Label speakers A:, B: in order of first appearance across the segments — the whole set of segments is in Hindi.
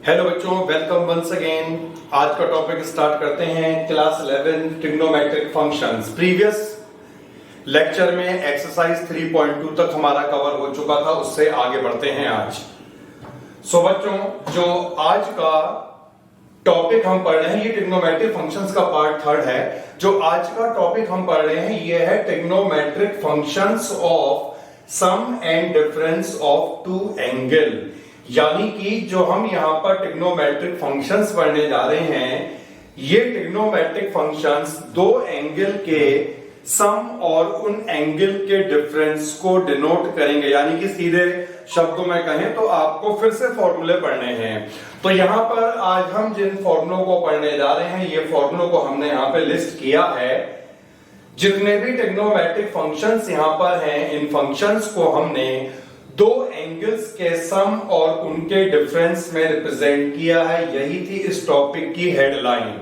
A: हेलो बच्चों, वेलकम वंस अगेन। आज का टॉपिक स्टार्ट करते हैं। Class 11 trigonometric functions. Previous lecture में एक्सरसाइज 3.2 तक हमारा कवर हो चुका था, उससे आगे बढ़ते हैं आज। सो बच्चों, जो आज का टॉपिक हम पढ़ रहे हैं ये ट्रिग्नोमेट्रिक फंक्शंस का पार्ट 3 है। जो आज का टॉपिक हम पढ़ रहे हैं ये है trigonometric functions of sum and difference of two angle. यानी कि जो हम यहां पर ट्रिग्नोमेट्रिक फंक्शंस पढ़ने जा रहे हैं, ये ट्रिग्नोमेट्रिक फंक्शंस दो एंगल के सम और उन एंगल के डिफरेंस को डिनोट करेंगे। यानी कि सीधे शब्दों में कहें तो आपको फिर से फॉर्मूले पढ़ने हैं। तो यहां पर आज हम जिन फॉर्मूलों को पढ़ने जा रहे हैं, ये फॉर्मूलों को हमने यहां पे लिस्ट किया है। जितने भी ट्रिग्नोमेट्रिक फंक्शंस यहां पर हैं, इन फंक्शंस को हमने दो एंगल्स के सम और उनके डिफरेंस में रिप्रेजेंट किया है। यही थी इस टॉपिक की हेडलाइन।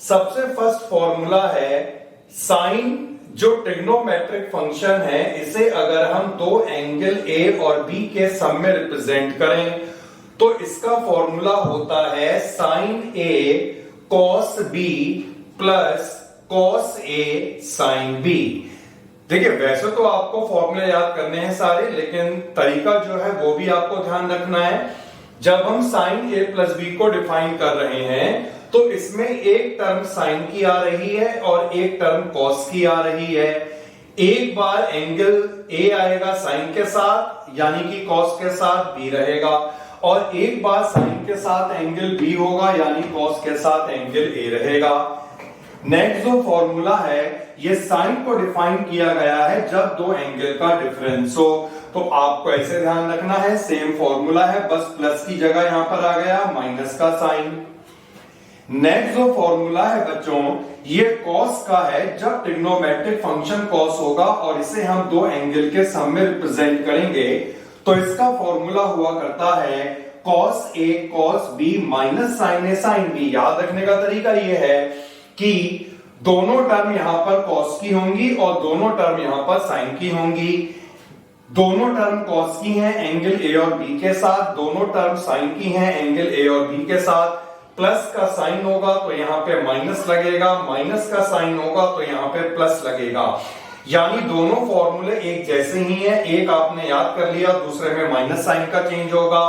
A: सबसे फर्स्ट फॉर्मूला है साइन। जो ट्रिग्नोमेट्रिक फंक्शन है, इसे अगर हम दो एंगल ए और बी के सम में रिप्रेजेंट करें तो इसका फॉर्मूला होता है sign A cos B plus cos A sine B. देखिए, वैसे तो आपको फॉर्मूले याद करने हैं सारे, लेकिन तरीका जो है वो भी आपको ध्यान रखना है। जब हम साइन ए प्लस बी को डिफाइन कर रहे हैं तो इसमें एक टर्म साइन की आ रही है और एक टर्म कॉस की आ रही है। एक बार एंगल ए आएगा साइन के साथ, यानी कि कॉस के साथ बी रहेगा, और एक बार साइन के साथ एंगल बी होगा, यानी कॉस के साथ एंगल ए रहेगा। नेक्स्ट जो फॉर्मूला है, ये साइन को डिफाइन किया गया है जब दो एंगल का डिफरेंस हो। तो आपको ऐसे ध्यान रखना है, सेम फॉर्मूला है, बस प्लस की जगह यहां पर आ गया माइनस का साइन। नेक्स्ट जो फॉर्मूला है बच्चों, ये कॉस का है। जब ट्रिग्नोमेट्रिक फंक्शन कॉस होगा और इसे हम दो एंगल के सम में रिप्रेजेंट करेंगे तो इसका फॉर्मूला हुआ करता है cos A cos B minus sine A sine B. याद रखने का तरीका ये है कि दोनों टर्म यहां पर कॉस की होंगी और दोनों टर्म यहां पर साइन की होंगी। दोनों टर्म कॉस की हैं एंगल ए और बी के साथ, दोनों टर्म साइन की हैं एंगल ए और बी के साथ। प्लस का साइन होगा तो यहां पे माइनस लगेगा, माइनस का साइन होगा तो यहां पे प्लस लगेगा। यानी दोनों फॉर्मूले एक जैसे ही हैं। एक आपने याद कर लिया, दूसरे में माइनस साइन का चेंज होगा।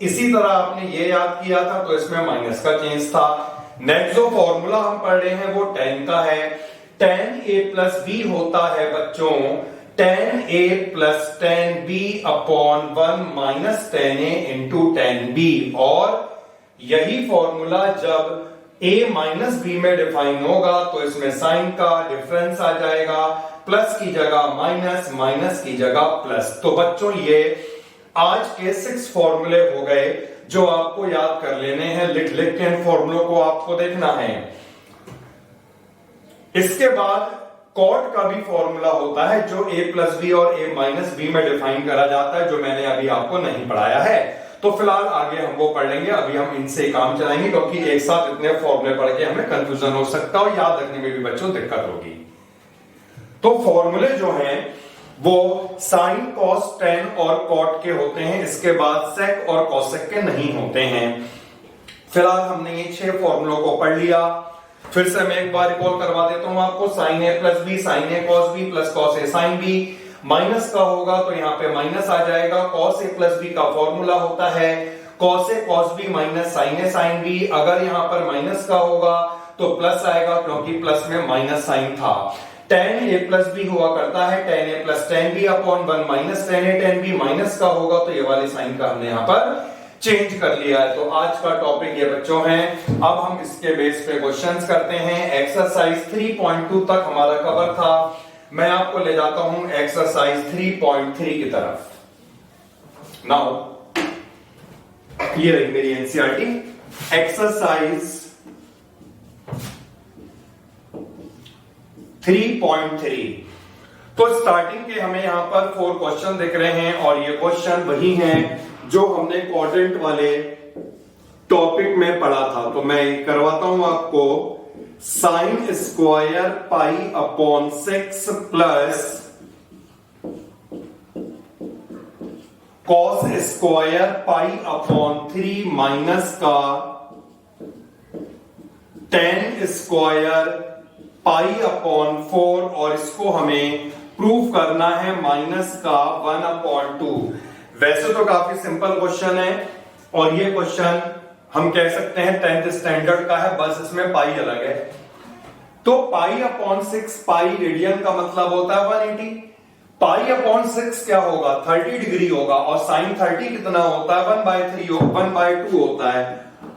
A: इसी तरह आपने ये याद किया था तो इसमें माइनस का चेंज था। नेक्स्ट जो फॉर्मूला हम पढ़ रहे हैं वो tan का है। tan a प्लस बी होता है बच्चों tan a plus tan b upon 1 minus tan a into tan b। और यही फॉर्मूला जब a माइनस बी में डिफाइन होगा तो इसमें साइन का डिफरेंस आ जाएगा, प्लस की जगह माइनस, माइनस की जगह प्लस। तो बच्चों, ये आज के 6 फॉर्मूले हो गए जो आपको याद कर लेने हैं। लिख लिख के इन फॉर्मूलों को आपको देखना है। इसके बाद कॉट का भी फॉर्मूला होता है जो a प्लस बी और a माइनस बी में डिफाइन करा जाता है, जो मैंने अभी आपको नहीं पढ़ाया है। तो फिलहाल आगे हम वो पढ़ लेंगे, अभी हम इनसे काम चलाएंगे, क्योंकि एक साथ इतने फॉर्मूले पढ़ के हमें कंफ्यूजन हो सकता है और याद रखने में भी बच्चों दिक्कत होगी। तो फॉर्मूले जो हैं वो साइन कॉस टेन और कॉट के होते हैं। इसके बाद सेक और कॉसेक के नहीं होते हैं। फिलहाल हमने ये 6 फॉर्मूलों को पढ़ लिया। फिर से मैं एक बार रिकॉल करवा देता हूं आपको। Sign A plus B sign A cos B plus cos A sine B. Minus का होगा तो यहाँ पे माइनस आ जाएगा। कॉस ए प्लस बी का फॉर्मूला होता है cos A cos B minus sine A sine B. अगर यहाँ पर माइनस का होगा तो प्लस आएगा, क्योंकि प्लस में माइनस साइन था। tan a प्लस बी हुआ करता है tan a plus tan b upon 1 minus tan a tan b। Minus का होगा तो ये वाले साइन का हमने यहाँ पर चेंज कर लिया है। तो आज का टॉपिक ये बच्चों है। अब हम इसके बेस पे क्वेश्चंस करते हैं। एक्सरसाइज 3.2 तक हमारा कवर था। मैं आपको ले जाता हूं एक्सरसाइज 3.3 की तरफ। नाउ ये रही मेरी एनसीईआरटी एक्सरसाइज 3.3। तो स्टार्टिंग के हमें यहां पर 4 क्वेश्चन दिख रहे हैं और ये क्वेश्चन वही हैं जो हमने क्वाड्रेंट वाले टॉपिक में पढ़ा था। तो मैं करवाता हूं आपको। Sign square pi upon 6 plus cos square pi upon 3 minus का टेन स्क्वायर पाई अपॉन 4, और इसको हमें प्रूफ करना है माइनस का 1/2। वैसे तो काफी सिंपल क्वेश्चन है, और ये क्वेश्चन हम कह सकते हैं 10th स्टैंडर्ड का है, बस इसमें पाई अलग है। तो पाई अपॉन 6 पाई रेडियन का मतलब होता है 180। पाई अपॉन 6 क्या होगा, 30 डिग्री होगा, और साइन 30 कितना होता है, 1/2 होता है।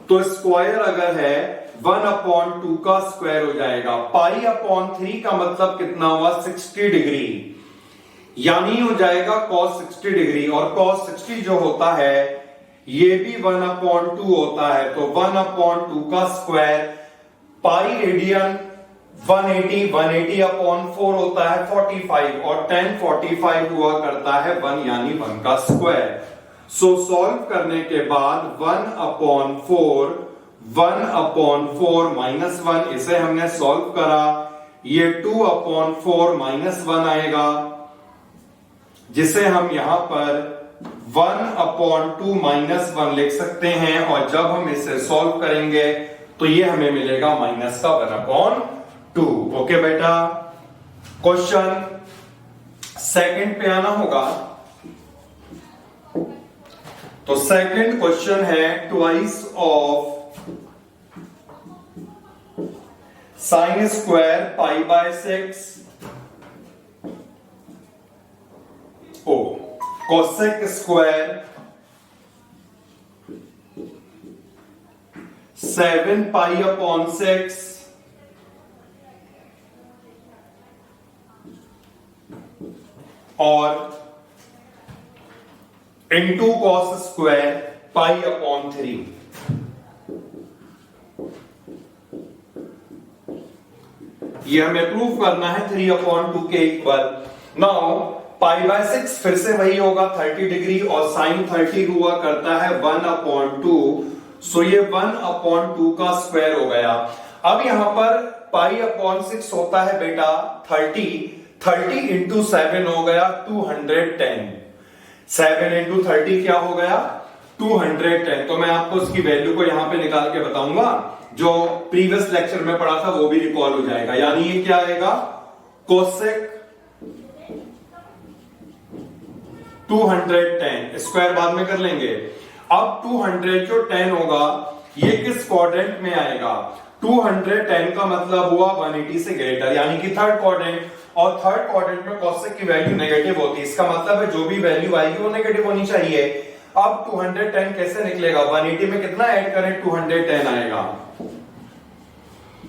A: तो स्क्वायर अगर है 1/2 का स्क्वायर हो जाएगा। पाई अपॉन 3 का मतलब कितना हुआ, 60 डिग्री, यानी हो जाएगा cos 60 डिग्री, और cos 60 जो होता है ये भी 1/2 होता है। तो 1/2 का स्क्वायर, पाई रेडियन 180 अपॉन 4 होता है 45, और 10 45 हुआ करता है 1, यानी 1 का स्क्वायर। सो सॉल्व करने के बाद 1/4 माइनस 1, इसे हमने सॉल्व करा, ये 2/4 माइनस 1 आएगा, जिसे हम यहां पर 1/2 माइनस 1 लिख सकते हैं, और जब हम इसे सॉल्व करेंगे तो ये हमें मिलेगा माइनस का 1/2। ओके बेटा, क्वेश्चन सेकंड पे आना होगा। तो सेकंड क्वेश्चन है twice of sine square pi by 6 ओ कोसेक स्क्वायर 7 पाई अपॉन 6 और into cos square pi upon 3। ये हमें प्रूव करना है 3/2 के इक्वल। नाउ पाई बाय 6 फिर से वही होगा 30 डिग्री, और साइन 30 हुआ करता है 1/2, सो ये 1/2 का स्क्वायर हो गया। अब यहां पर पाई अपॉन 6 होता है बेटा 30 इंटू 7 हो गया 210। 7 इंटू 30 क्या हो गया, 210। तो मैं आपको उसकी वैल्यू को यहां पे निकाल के बताऊंगा, जो प्रीवियस लेक्चर में पढ़ा था वो भी रिकॉल हो जाएगा। यानी ये क्या आएगा, कोसेक 210, स्क्वायर बाद में कर लेंगे। अब 200 जो 10 होगा ये किस क्वाड्रेंट में आएगा, 210 का मतलब हुआ 180 से ग्रेटर, यानी कि थर्ड क्वाड्रेंट, और थर्ड क्वाड्रेंट में कोसेक की वैल्यू नेगेटिव होती है। इसका मतलब है जो भी वैल्यू आएगी वो नेगेटिव होनी चाहिए। अब 210 कैसे निकलेगा, 180 में कितना ऐड करें, 210 आएगा।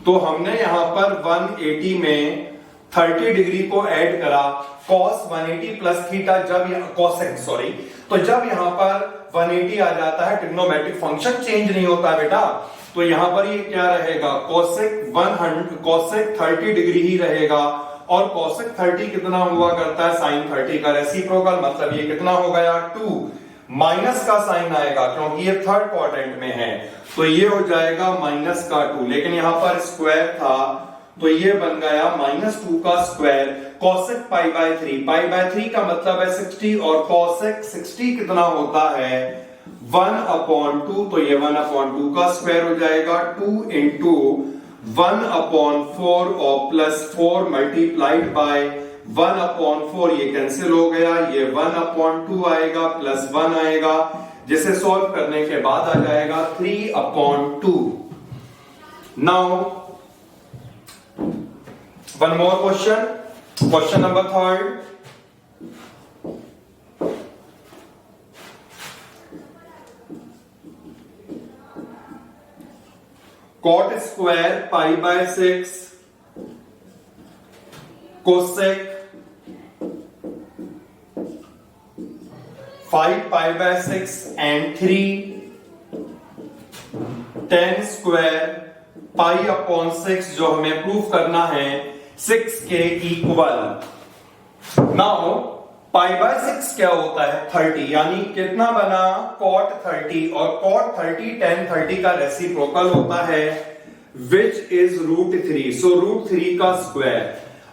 A: तो हमने यहां पर 180 में 30 डिग्री को ऐड करा, cos 180 प्लस थीटा, जब कोसेक सॉरी, तो जब यहां पर 180 आ जाता है ट्रिग्नोमेट्रिक फंक्शन चेंज नहीं होता बेटा, तो यहां पर ये क्या रहेगा, कोसेक 30 डिग्री ही रहेगा, और कोसेक 30 कितना हुआ करता है, साइन 30 का रेसिप्रोकल, मतलब ये कितना हो गया 2, माइनस का साइन आएगा क्योंकि ये थर्ड क्वाड्रेंट में है, तो ये हो जाएगा माइनस का 2, लेकिन यहां पर स्क्वायर था तो ये बन गया -2 का स्क्वायर, कोसेक पाई बाय 3 का मतलब है 60, और कोसेक 60 कितना होता है 1/2, तो ये 1/2 का स्क्वायर हो जाएगा, 2 इंटू 1/4 और प्लस 4 मल्टीप्लाइड बाय 1/4, ये कैंसिल हो गया, ये 1/2 आएगा प्लस 1 आएगा, जिसे सॉल्व करने के बाद आ जाएगा 3/2। Now one more question number 3rd. Cot square pi by 6 cosec 5 pi by 6 and 3 10 square pi upon 6, जो हमें प्रूफ करना है 6 के इक्वल। नाउ पाई बाय 6 क्या होता है 30, यानी कितना बना cot 30, और cot 30 tan 30 का रेसिप्रोकल होता है विच इज √3, सो √3 का स्क्वायर।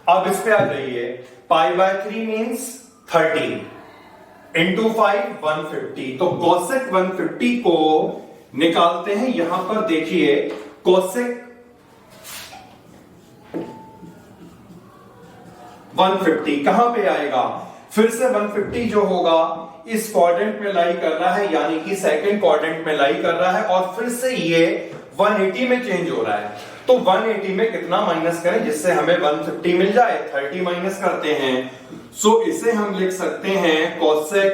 A: अब इस पे आ जाइए, पाई बाय 3 मींस 30, इंटू 5 150। तो cosec 150 को निकालते हैं। यहां पर देखिए cosec 150 कहां पे आएगा, फिर से 150 जो होगा इस क्वाड्रेंट में लाई कर रहा है, यानी कि सेकंड क्वाड्रेंट में लाई कर रहा है, और फिर से ये 180 में चेंज हो रहा है। तो 180 में कितना माइनस करें जिससे हमें 150 मिल जाए, 30 माइनस करते हैं। सो इसे हम लिख सकते हैं cosec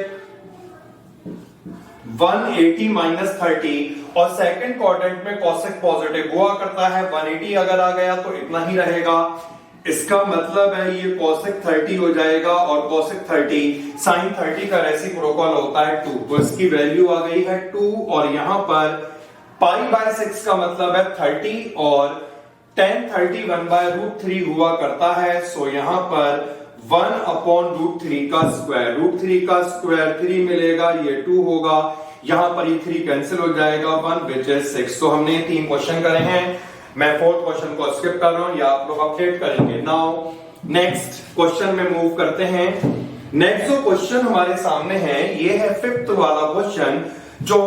A: 180 माइनस 30, और सेकंड क्वाड्रेंट में cosec पॉजिटिव हुआ करता है, 180 अगर आ गया तो इतना ही रहेगा। इसका मतलब है ये cosec 30 हो जाएगा, और cosec 30 sin 30 का रेसिप्रोकल होता है 2, तो इसकी वैल्यू आ गई है 2, और यहां पर π/6 का मतलब है 30, और tan 30 1/√3 हुआ करता है। सो यहां पर 1/√3 का स्क्वायर, √3 का स्क्वायर 3 मिलेगा, ये 2 होगा, यहां पर ये 3 कैंसिल हो जाएगा, 1 विच इज 6। तो हमने 3 क्वेश्चन करे हैं, मैं 4th क्वेश्चन को स्किप कर रहा हूं, या आप लोग अपडेट करेंगे। नाउ नेक्स्ट क्वेश्चन में मूव करते हैं। नेक्स्ट जो क्वेश्चन हमारे सामने है ये है 5th वाला क्वेश्चन, जो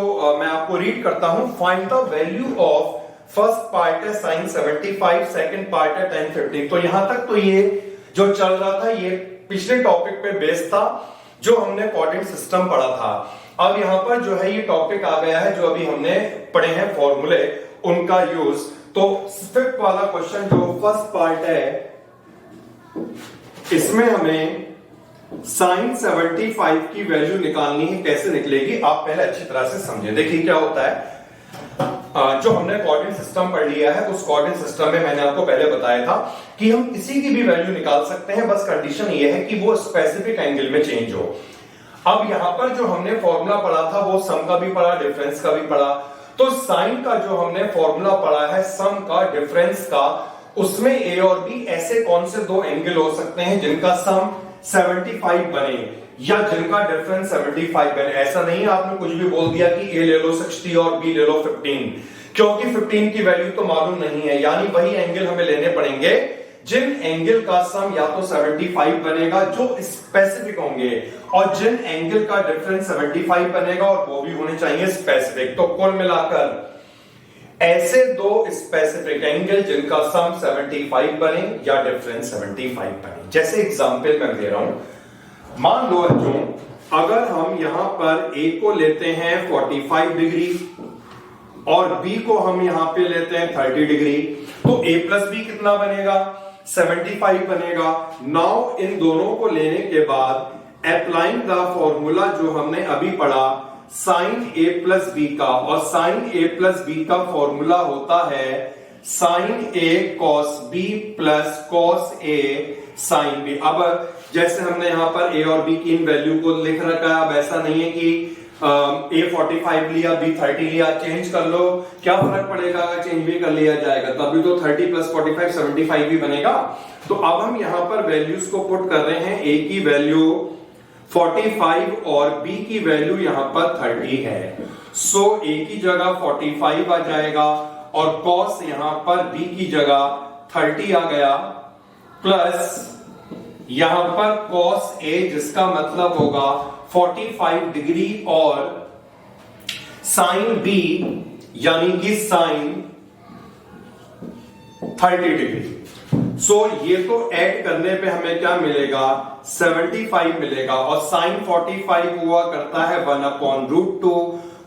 A: मैं आपको रीड करता हूं। Find the value of first part है sin 75, सेकंड पार्ट है tan 15। तो यहां तक तो ये जो चल रहा था ये पिछले टॉपिक पे बेस था जो हमने कोऑर्डिनेट सिस्टम पढ़ा था। अब यहां पर जो है ये टॉपिक आ गया है जो अभी हमने पढ़े हैं फॉर्मूले, उनका यूज। तो 5th वाला क्वेश्चन जो फर्स्ट पार्ट है इसमें हमें sin 75 की वैल्यू निकालनी है। कैसे निकलेगी आप पहले अच्छी तरह से समझें। देखिए क्या होता है, जो हमने कोऑर्डिनेट सिस्टम पढ़ लिया है उस कोऑर्डिनेट सिस्टम में मैंने आपको पहले बताया था कि हम किसी की भी वैल्यू निकाल सकते हैं, बस कंडीशन ये है कि वो स्पेसिफिक एंगल में चेंज हो। अब यहां पर जो हमने फॉर्मूला पढ़ा था वो सम का भी पढ़ा, डिफरेंस का भी पढ़ा। तो साइन का जो हमने फॉर्मूला पढ़ा है सम का, डिफरेंस का, उसमें ए और बी ऐसे कौन से दो एंगल हो सकते हैं जिनका सम 75 बने या जिनका डिफरेंस 75 बने। ऐसा नहीं आपने कुछ भी बोल दिया कि ए ले लो 60 और बी ले लो 15, क्योंकि 15 की वैल्यू तो मालूम नहीं है। यानी वही एंगल हमें लेने पड़ेंगे जिन एंगल का सम या तो 75 बनेगा जो स्पेसिफिक होंगे, और जिन एंगल का डिफरेंस 75 बनेगा और वो भी होने चाहिए स्पेसिफिक। तो कुल मिलाकर ऐसे दो स्पेसिफिक एंगल जिनका सम 75 बने या डिफरेंस 75 बने। जैसे एग्जांपल मैं दे रहा हूं, मान लो बच्चों अगर हम यहां पर ए को लेते हैं 45 डिग्री और बी को हम यहां पे लेते हैं 30 डिग्री, तो a प्लस बी कितना बनेगा, 75 बनेगा। नाउ इन दोनों को लेने के बाद अप्लाइंग द फॉर्मूला जो हमने अभी पढ़ा साइन ए प्लस बी का, और साइन ए प्लस बी का फॉर्मूला होता है sign A cos B plus cos A sine B. अब जैसे हमने यहां पर ए और बी की इन वैल्यू को लिख रखा है, अब ऐसा नहीं है कि ए 45 लिया बी 30 लिया, चेंज कर लो, क्या फर्क पड़ेगा अगर चेंज भी कर लिया जाएगा, तभी तो 30 प्लस 45 75 भी बनेगा। तो अब हम यहां पर वैल्यूज को पुट कर रहे हैं, ए की वैल्यू 45 और बी की वैल्यू यहां पर 30 है। सो ए की जगह 45 आ जाएगा और कॉस यहां पर बी की जगह 30 आ गया, प्लस यहां पर कॉस ए जिसका मतलब होगा 45 डिग्री और साइन बी यानी कि साइन 30 डिग्री। सो ये तो ऐड करने पे हमें क्या मिलेगा, 75 मिलेगा, और साइन 45 हुआ करता है 1/√2,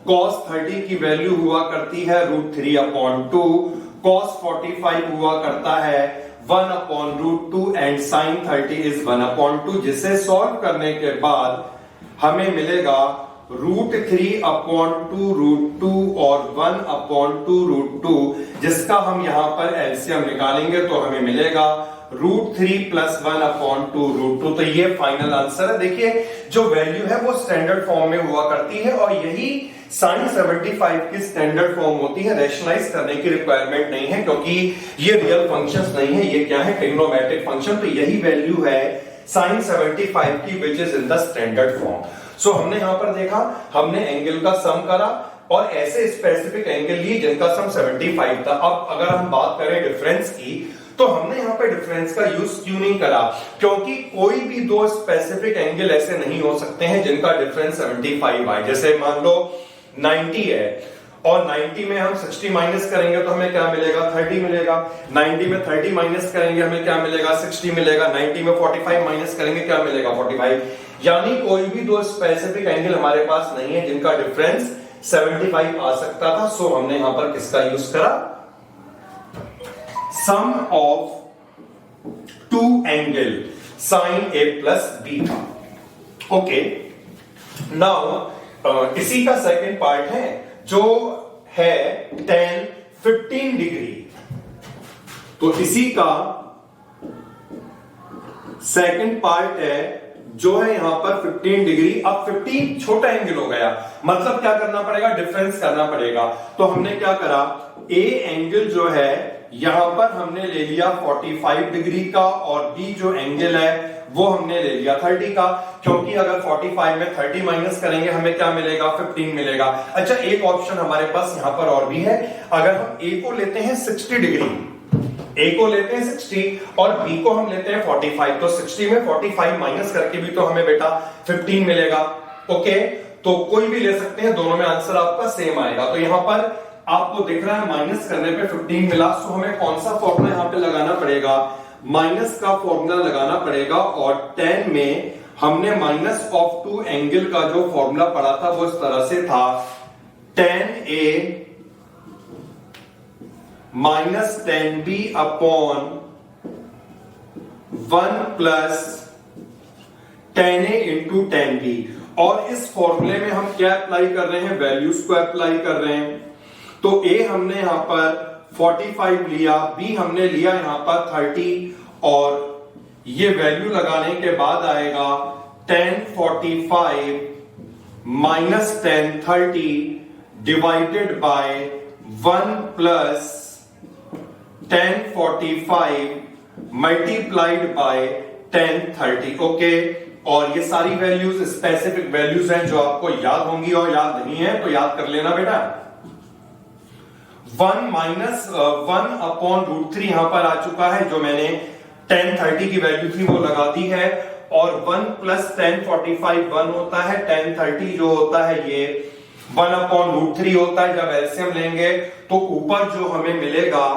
A: कॉस 30 की वैल्यू हुआ करती है √3/2, कॉस 45 हुआ करता है 1/√2 एंड साइन 30 इज 1/2, जिसे सॉल्व करने के बाद हमें मिलेगा √3/2√2 और 1/2√2, जिसका हम यहां पर एलसीएम निकालेंगे तो हमें मिलेगा √3 + 1/2√2। तो ये फाइनल आंसर है। देखिए जो वैल्यू है वो स्टैंडर्ड फॉर्म में हुआ करती है और यही साइन 75 की स्टैंडर्ड फॉर्म होती है। रैशनलाइज करने की रिक्वायरमेंट नहीं है क्योंकि ये रियल फंक्शंस नहीं है, ये क्या है, ट्रिग्नोमेट्रिक फंक्शन। तो यही वैल्यू है साइन 75 की which is in the standard form. So हमने यहां पर देखा, हमने एंगल का सम करा और ऐसे स्पेसिफिक एंगल लिए जिनका सम 75 था। अब अगर हम बात करें डिफरेंस की, तो हमने यहां पे डिफरेंस का यूज क्यों नहीं करा? क्योंकि कोई भी दो स्पेसिफिक एंगल ऐसे नहीं हो सकते हैं जिनका डिफरेंस 75 आए। जैसे मान लो 90 है और 90 में हम 60 माइनस करेंगे तो हमें क्या मिलेगा? 30 मिलेगा। 90 में 30 माइनस करेंगे हमें क्या मिलेगा? 60 मिलेगा। 90 में 45 माइनस करेंगे क्या मिलेगा? 45। यानी कोई भी दो स्पेसिफिक एंगल हमारे पास नहीं है जिनका डिफरेंस 75 आ सकता था। सो हमने यहां पर किसका यूज करा? Sum of two angle sine A plus B का। ओके, नाउ इसी का सेकंड पार्ट है जो है tan 15 डिग्री। तो इसी का सेकंड पार्ट है जो है यहां पर 15 डिग्री। अब 15 छोटा एंगल हो गया, मतलब क्या करना पड़ेगा? डिफरेंस करना पड़ेगा। तो हमने क्या करा? ए एंगल जो है यहां पर हमने ले लिया 45 डिग्री का और बी जो एंगल है वो हमने ले लिया 30 का, क्योंकि अगर 45 में 30 माइनस करेंगे हमें क्या मिलेगा? 15 मिलेगा। अच्छा, एक ऑप्शन हमारे पास यहां पर और भी है। अगर हम ए को लेते हैं 60 डिग्री, ए को लेते हैं 60 और बी को हम लेते हैं 45, तो 60 में 45 माइनस करके भी तो हमें बेटा 15 मिलेगा। ओके, तो कोई भी ले सकते हैं, दोनों में आंसर आपका सेम आएगा। तो यहां पर आपको दिख रहा है माइनस करने पे 15 मिला। सो हमें कौन सा फॉर्मूला यहां पे लगाना पड़ेगा? माइनस का फॉर्मूला लगाना पड़ेगा। और 10 में हमने माइनस ऑफ टू एंगल का जो फॉर्मूला पढ़ा था वो इस तरह से था, tan A minus tan B upon 1 plus tan A into tan B। और इस फॉर्मूले में हम क्या अप्लाई कर रहे हैं? वैल्यूज को अप्लाई कर रहे हैं। तो A हमने यहां पर 45 लिया, B हमने लिया यहां पर 30 और ये वैल्यू लगाने के बाद आएगा tan 45 minus tan 30 divided by 1 plus tan 45 multiplied by tan 30। Okay, और ये सारी वैल्यूज स्पेसिफिक वैल्यूज हैं जो आपको याद होंगी, और याद नहीं है तो याद कर लेना बेटा। 1 माइनस 1 अपॉन √3 यहां पर आ चुका है, जो मैंने tan 30 की वैल्यू थी वो लगा दी है। और 1 प्लस tan 45 1 होता है, tan 30 जो होता है ये 1 अपॉन √3 होता है। जब एलसीएम लेंगे तो ऊपर जो हमें मिलेगा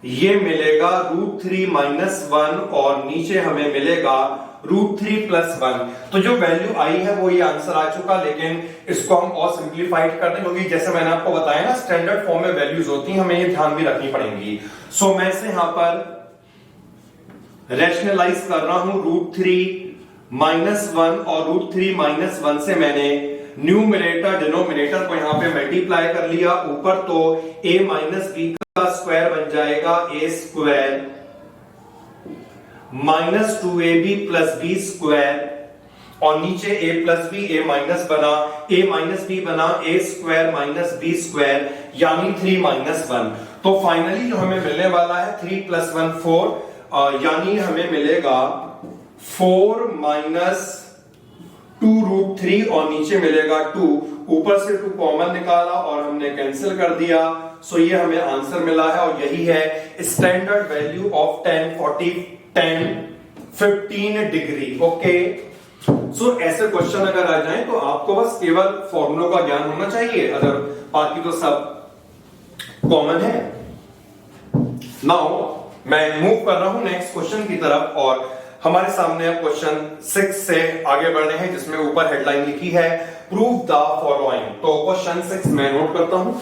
A: ये मिलेगा √3 माइनस 1 और नीचे हमें मिलेगा √3 प्लस 1। तो जो वैल्यू आई है वो ये आंसर आ चुका, लेकिन इसको हम और सिंप्लीफाइड कर दें, क्योंकि जैसे मैंने आपको बताया ना स्टैंडर्ड फॉर्म में वैल्यूज होती हैं, हमें ये ध्यान भी रखनी पड़ेंगी। सो मैं इसे यहां पर रैशनलाइज कर रहा हूं। √3 माइनस 1 और √3 माइनस 1 से मैंने न्यूमरेटर डिनोमिनेटर को यहां पे मल्टीप्लाई कर लिया। ऊपर तो a माइनस बी का स्क्वायर बन जाएगा a square minus 2ab plus B square, और नीचे a plus B a minus बना, a माइनस बी बना a square minus B square, यानी 3 माइनस 1। तो फाइनली जो हमें मिलने वाला है 3 प्लस 1 4, यानी हमें मिलेगा 4 माइनस 2√3 और नीचे मिलेगा 2। ऊपर से 2 कॉमन निकाला और हमने कैंसिल कर दिया। सो ये हमें आंसर मिला है, और यही है standard value of tan 15 degree. Okay, so ऐसे क्वेश्चन अगर आ जाए तो आपको बस केवल फॉर्मूलों का ज्ञान होना चाहिए, अगर बाकी तो सब कॉमन है। नाउ मैं मूव कर रहा हूं नेक्स्ट क्वेश्चन की तरफ, और हमारे सामने अब क्वेश्चन 6 से आगे बढ़ रहे हैं, जिसमें ऊपर हेडलाइन लिखी है प्रूव द फॉलोइंग। तो क्वेश्चन 6 मैं नोट करता हूं।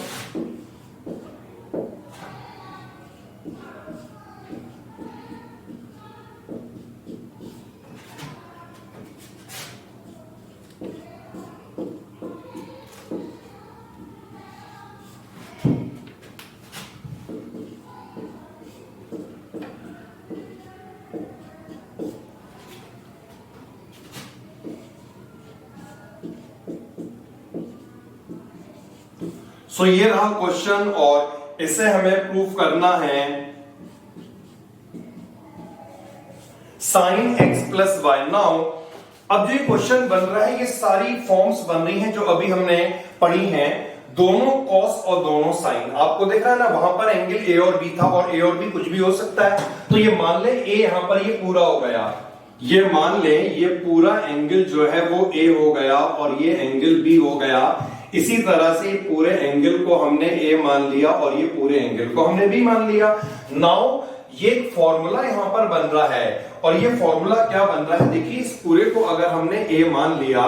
A: सो ये रहा क्वेश्चन, और इसे हमें प्रूफ करना है sin x plus Y. Now अब जो क्वेश्चन बन रहा है ये सारी फॉर्म्स बन रही हैं जो अभी हमने पढ़ी हैं। दोनों कॉस और दोनों साइन। आपको दिख रहा है ना, वहां पर एंगल ए और बी था, और ए और बी कुछ भी हो सकता है। तो ये मान ले ए यहां पर ये पूरा हो गया, ये मान ले ये पूरा एंगल जो है वो ए हो गया और ये एंगल बी हो गया। इसी तरह से पूरे एंगल को हमने ए मान लिया और ये पूरे एंगल को हमने बी मान लिया। नाउ ये फॉर्मूला यहां पर बन रहा है, और ये फॉर्मूला क्या बन रहा है, देखिए इस पूरे को अगर हमने ए मान लिया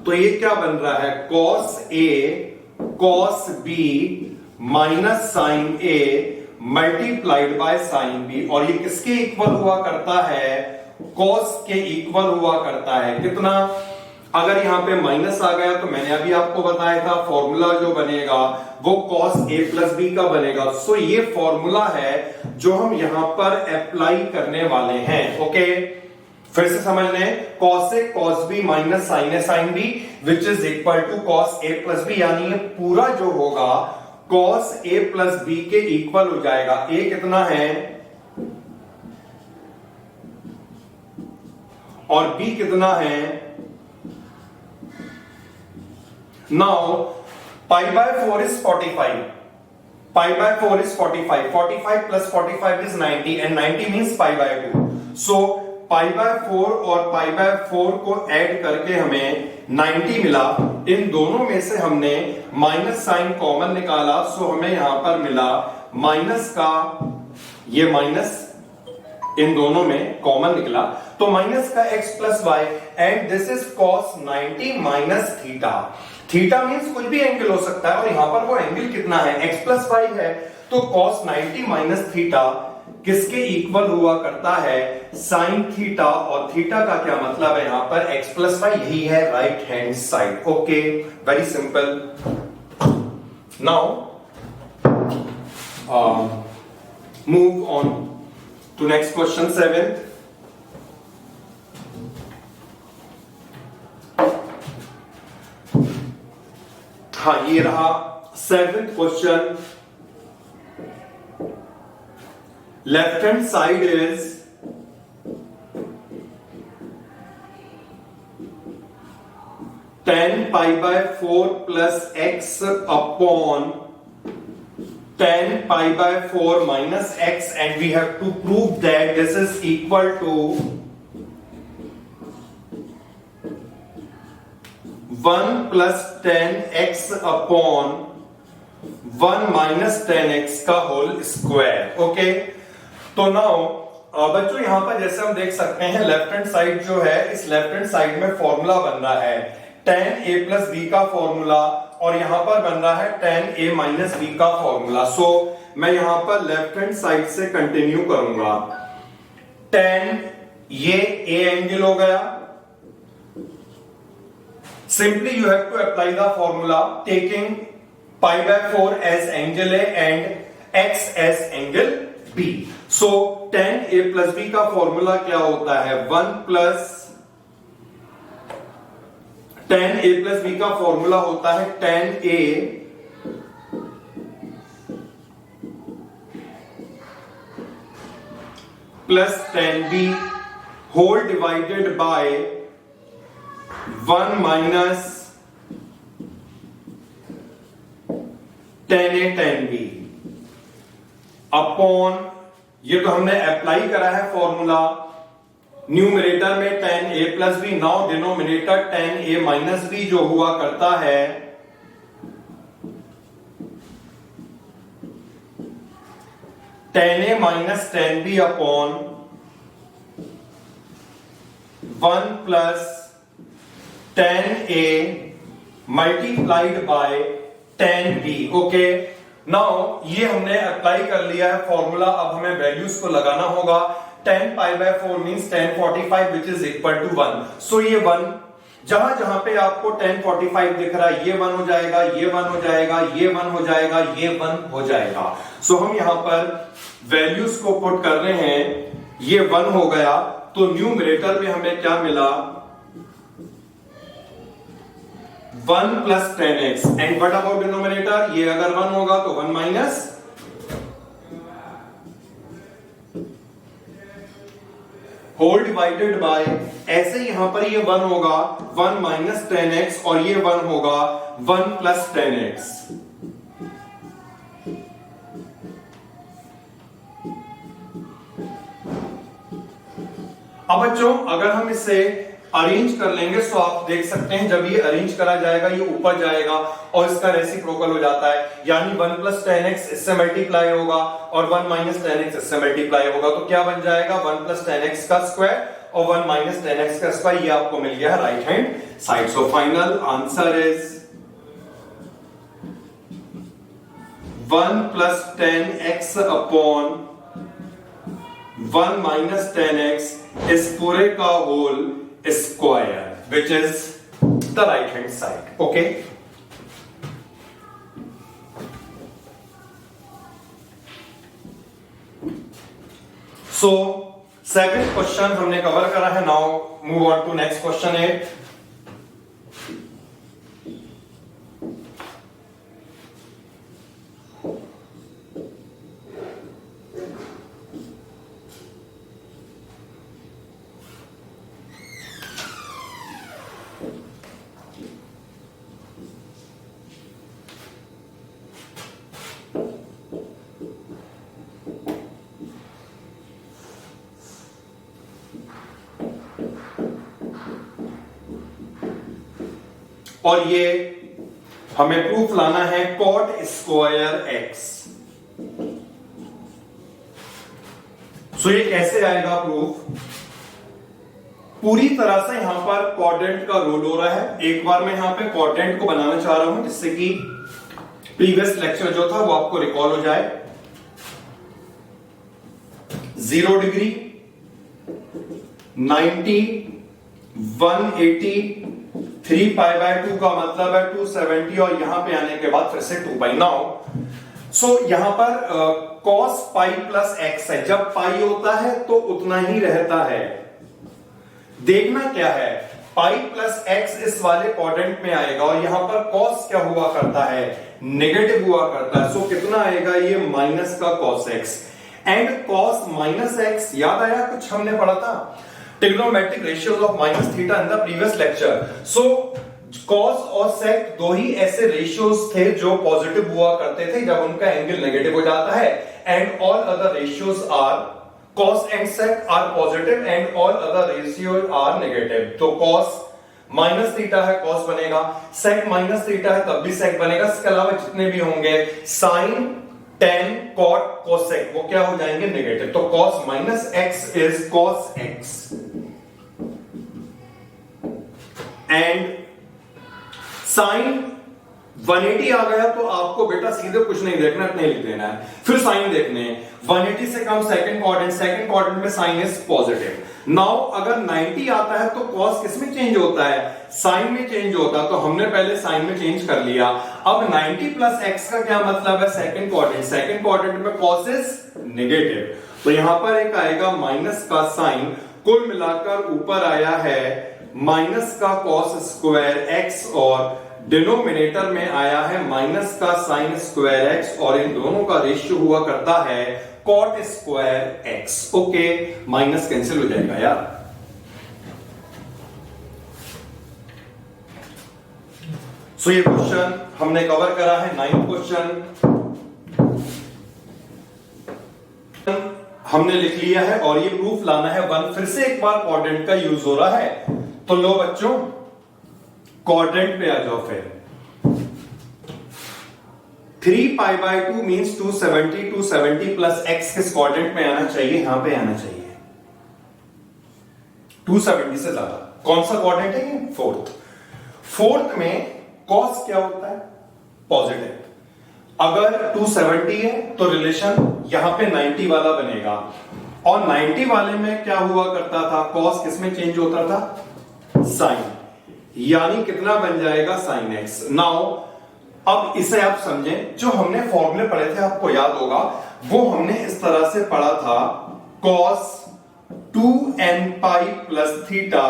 A: तो ये क्या बन रहा है, cos A cos B minus sine A multiplied by sine B. और ये किसके इक्वल हुआ करता है, कॉस के इक्वल हुआ करता है। कितना, अगर यहां पे माइनस आ गया तो मैंने अभी आपको बताया था फॉर्मूला जो बनेगा वो कॉस ए प्लस बी का बनेगा। सो ये फॉर्मूला है जो हम यहां पर अप्लाई करने वाले हैं। ओके, फिर से समझ लें, cos A cos B minus sine A sine B which is equal to cos A plus B, यानी ये पूरा जो होगा कॉस ए प्लस बी के इक्वल हो जाएगा। ए कितना है और बी कितना है। Now pi by 4 is 45, pi by 4 is 45, 45 plus 45 is 90 and 90 means pi by 2। So pi by 4 और पाई बाय 4 को ऐड करके हमें 90 मिला। इन दोनों में से हमने माइनस साइन कॉमन निकाला, सो हमें यहां पर मिला माइनस का, ये माइनस इन दोनों में कॉमन निकला तो माइनस का x plus Y and this is cos 90 minus theta. Theta means कुछ भी एंगल हो सकता है और यहां पर वो एंगल कितना है, x प्लस वाई है। तो कॉस 90 माइनस थीटा किसके इक्वल हुआ करता है, साइन थीटा। और थीटा का क्या मतलब है यहां पर, x प्लस वाई, यही है right hand side. Okay, very simple. Now move on to next question 7. हाँ, ये रहा 7th question. Left hand side is 10 pi by 4 plus x upon 10 pi by 4 minus x, and we have to prove that this is equal to 1 plus 10x upon 1 minus 10x का होल स्क्वायर। ओके, तो नाउ बच्चों यहां पर जैसे हम देख सकते हैं लेफ्ट हैंड साइड जो है, इस लेफ्ट हैंड साइड में फॉर्मूला बन रहा है tan a प्लस बी का फॉर्मूला, और यहां पर बन रहा है tan a माइनस बी का फॉर्मूला। सो मैं यहां पर लेफ्ट हैंड साइड से कंटिन्यू करूंगा। tan ये a एंगल हो गया, simply you have to apply the formula taking pi by 4 as angle a and x as angle b। So tan a plus b का फॉर्मूला क्या होता है, 1 plus tan a plus B का फॉर्मूला होता है tan a plus tan b whole divided by 1 minus tan a tan b upon, ये तो हमने अप्लाई करा है फॉर्मूला न्यूमरेटर में tan a plus B. Now denominator tan a minus B जो हुआ करता है tan a minus tan b upon 1 plus tan a multiplied by tan b। Okay, now ये हमने अप्लाई कर लिया है फॉर्मूला, अब हमें वैल्यूज को लगाना होगा। 10 pi by 4 means 1045 which is equal to 1. So ये 1 जहां जहां पे आपको 1045 दिख रहा है, ये 1 हो जाएगा, ये 1 हो जाएगा, ये 1 हो जाएगा, ये 1 हो जाएगा। सो हम यहां पर वैल्यूज को पुट कर रहे हैं, ये 1 हो गया तो न्यूमरेटर में हमें क्या मिला, 1 plus 10x and what about denominator, ये अगर 1 होगा तो 1 माइनस होल डिवाइडेड बाय, ऐसे यहां पर ये 1 होगा 1 माइनस 10x और ये 1 होगा 1 प्लस 10x। अब बच्चों अगर हम इसे अरेंज कर लेंगे तो आप देख सकते हैं जब ये अरेंज करा जाएगा ये ऊपर जाएगा और इसका रेसिप्रोकल हो जाता है, यानी 1 प्लस 10x इससे मल्टीप्लाई होगा और 1 माइनस 10x इससे मल्टीप्लाई होगा, तो क्या बन जाएगा 1 प्लस 10x का स्क्वायर और 1 माइनस 10x का स्क्वायर। ये आपको मिल गया है right hand side. So final answer is 1 plus 10x upon 1 minus 10x इस पूरे का whole square which is the right hand side. Okay, so 7th question हमने कवर करा है। Now move on to next question 8। और ये हमें प्रूफ लाना है cot स्क्वायर x। सो ये कैसे आएगा प्रूफ? पूरी तरह से यहां पर क्वाड्रेंट का रोल हो रहा है। एक बार मैं यहां पे क्वाड्रेंट को बनाना चाह रहा हूं जिससे कि प्रीवियस लेक्चर जो था वो आपको रिकॉल हो जाए। 0 डिग्री, 90, 180, 3 पाई बाय 2 का मतलब है 270 और यहां पे आने के बाद फिर से 2 पाई। नाउ सो यहां पर cos पाई प्लस x है। जब पाई होता है तो उतना ही रहता है। देखना क्या है, पाई प्लस x इस वाले क्वाड्रेंट में आएगा और यहां पर cos क्या हुआ करता है, नेगेटिव हुआ करता है। सो कितना आएगा ये माइनस का cos x and cos minus x। याद आया कुछ हमने पढ़ा था trigonometric ratios of minus theta in the previous lecture. So cos और sec दो ही ऐसे रेशियोज थे जो पॉजिटिव हुआ करते थे जब उनका एंगल नेगेटिव हो जाता है, and all other ratios are cos and sec are positive and all other ratios are negative. तो cos माइनस थीटा है cos बनेगा, sec माइनस थीटा है तब भी sec बनेगा। इसके अलावा जितने भी होंगे sin, tan, cot, cosec वो क्या हो जाएंगे नेगेटिव। तो cos minus x is cos x and sin 180 आ गया तो आपको बेटा सीधे कुछ नहीं देखना, इतना लिख देना है। फिर sin देखने 180 से कम सेकंड क्वाड्रेंट में sin इज पॉजिटिव। नाउ अगर 90 आता है तो cos किस में चेंज होता है, sin में चेंज होता है। तो हमने पहले sin में चेंज कर लिया। अब 90 प्लस x का क्या मतलब है, सेकंड क्वाड्रेंट में cos इज नेगेटिव। तो यहां पर एक आएगा माइनस का sin, कुल मिलाकर ऊपर आया है माइनस का cos स्क्वायर x और डिनोमिनेटर में आया है माइनस का sin स्क्वायर x और इन दोनों का रेशियो हुआ करता है cot square x। Okay, minus cancel हो जाएगा यार। सो ये क्वेश्चन हमने कवर करा है। 9th क्वेश्चन हमने लिख लिया है और ये प्रूफ लाना है 1। फिर से एक बार क्वाड्रेंट का यूज हो रहा है, तो लो बच्चों क्वाड्रेंट पे आ जाओ। फिर 3 पाई बाय 2 मींस 270 प्लस x किस क्वाड्रेंट में आना चाहिए, यहां पे आना चाहिए 270 से ज्यादा। कौन सा क्वाड्रेंट है ये, फोर्थ में cos क्या होता है, पॉजिटिव। अगर 270 है तो रिलेशन यहां पे 90 वाला बनेगा और 90 वाले में क्या हुआ करता था, cos किस में चेंज होता था, sin, यानी कितना बन जाएगा sin x। नाउ अब इसे आप समझें, जो हमने फॉर्मूले पढ़े थे आपको याद होगा, वो हमने इस तरह से पढ़ा था cos 2n pi plus theta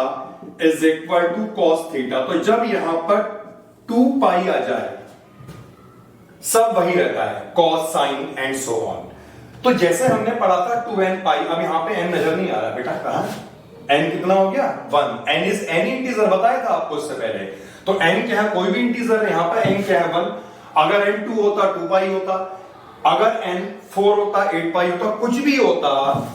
A: is equal to cos theta. तो जब यहां पर 2 पाई आ जाए सब वही रहता है, cos sin and so on. तो जैसे हमने पढ़ा था 2n पाई, अब यहां पे n नजर नहीं आ रहा बेटा, कहां n कितना हो गया 1, n इज एनी इंटीजर, बताया था आपको इससे पहले। तो n क्या है, कोई भी इंटीजर है, यहां पर n क्या है 1। अगर n 2 होता 2 पाई होता, अगर n 4 होता 8 पाई होता, कुछ भी होता।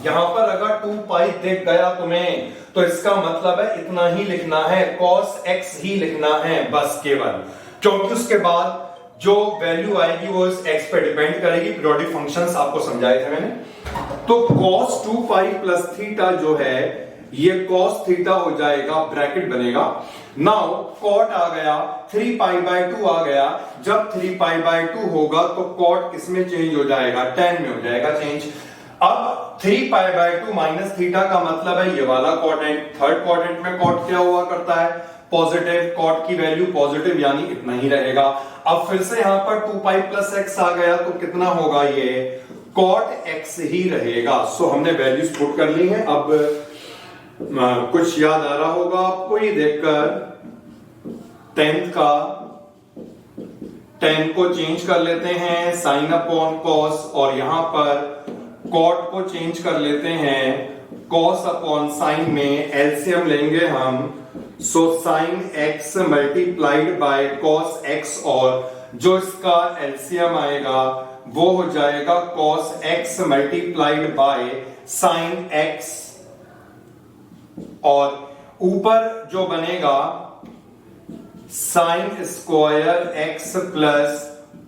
A: यहां पर अगर 2 पाई दिख गया तुम्हें तो इसका मतलब है इतना ही लिखना है, cos x ही लिखना है बस केवल, क्योंकि उसके बाद जो वैल्यू आएगी वो इस x पे डिपेंड करेगी। पीरियोडिक फंक्शंस आपको समझाए थे मैंने। तो cos 2 पाई प्लस थीटा जो है ये cos थीटा हो जाएगा, ब्रैकेट बनेगा। नाउ cot आ गया, 3 पाई बाय 2 आ गया। जब 3 पाई बाय 2 होगा तो cot किसमें चेंज हो जाएगा, tan में हो जाएगा चेंज। अब 3 पाई बाय 2 माइनस थीटा का मतलब है ये वाला क्वाड्रेंट। थर्ड क्वाड्रेंट में cot क्या हुआ करता है, पॉजिटिव। cot की वैल्यू पॉजिटिव यानी इतना ही रहेगा। अब फिर से यहां पर 2 पाई प्लस x आ गया तो कितना होगा, ये cot x ही रहेगा। सो हमने वैल्यूज पुट कर ली हैं। अब कुछ याद आ रहा होगा आपको, ये देखकर 10 का tan को चेंज कर लेते हैं sin अपॉन cos, और यहां पर cot को चेंज कर लेते हैं cos अपॉन sin में। एलसीएम लेंगे हम, सो sin x multiplied by cos x, और जो इसका एलसीएम आएगा वो हो जाएगा cos x multiplied by sin x, और ऊपर जो बनेगा sin square x plus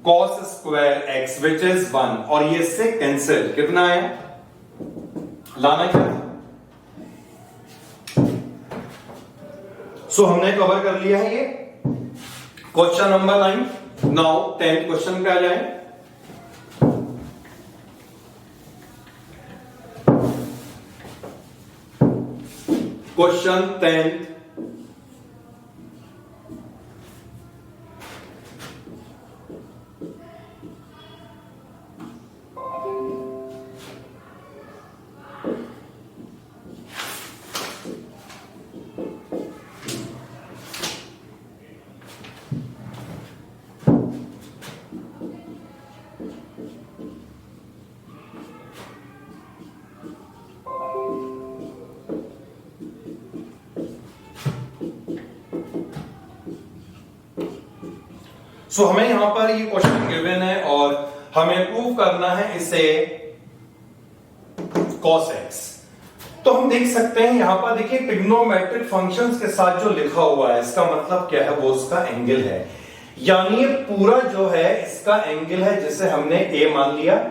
A: cos square x which is 1, और ये से कैंसिल कितना है, लाना क्या था। सो हमने कवर कर लिया है ये question number 9। Now 10th question पे आ जाए। क्वेश्चन 10th, सो हमें यहां पर ये क्वेश्चन गिवन है और हमें प्रूव करना है इसे cos x। तो हम देख सकते हैं यहां पर देखिए ट्रिग्नोमेट्रिक फंक्शंस के साथ जो लिखा हुआ है इसका मतलब क्या है, वो उसका एंगल है। यानी ये पूरा जो है इसका एंगल है, जिसे हमने a मान लिया,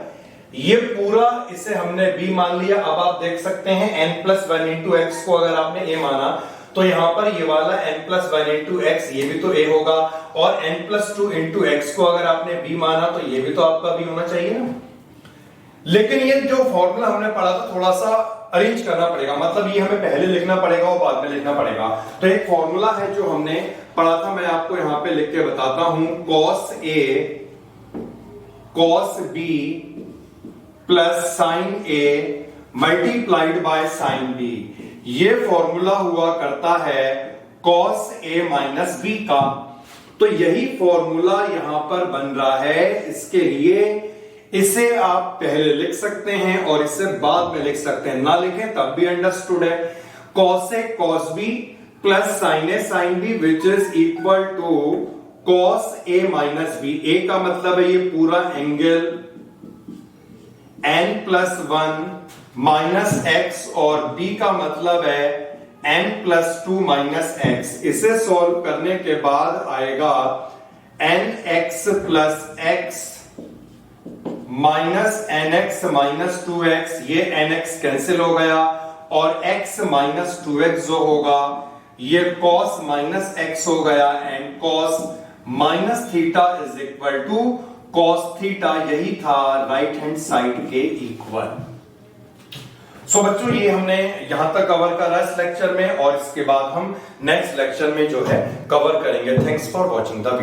A: ये पूरा इसे हमने b मान लिया। अब आप देख सकते हैं n+1 इंटू एक्स को अगर आपने a माना तो यहां पर ये वाला n+1 इंटू एक्स ये भी तो a होगा, और n+2 इंटू एक्स को अगर आपने b माना तो ये भी तो आपका b होना चाहिए ना। लेकिन ये जो फॉर्मूला हमने पढ़ा था थोड़ा सा अरेंज करना पड़ेगा, मतलब ये हमें पहले लिखना पड़ेगा और बाद में लिखना पड़ेगा। तो एक फॉर्मूला है जो हमने पढ़ा था, मैं आपको यहां पे लिख के बताता हूं, cos a cos b plus sin a multiplied bye sin b। ये फॉर्मूला हुआ करता है cos a माइनस b का। तो यही फॉर्मूला यहां पर बन रहा है। इसके लिए इसे आप पहले लिख सकते हैं और इसे बाद में लिख सकते हैं, ना लिखें तब भी अंडरस्टूड है। cos a cos b plus sin a sin b which is equal to cos a minus b। a का मतलब है ये पूरा एंगल n+1 माइनस x, और b का मतलब है n+2 माइनस x। इसे सॉल्व करने के बाद आएगा nx plus x minus nx minus 2x। ये nx कैंसिल हो गया, और x माइनस 2x जो होगा ये cos माइनस x हो गया, and cos minus theta is equal to cos theta. यही था राइट हैंड साइड के इक्वल। सो बच्चों ये हमने यहां तक कवर करा इस लेक्चर में, और इसके बाद हम नेक्स्ट लेक्चर में जो है कवर करेंगे। Thanks for watching the video.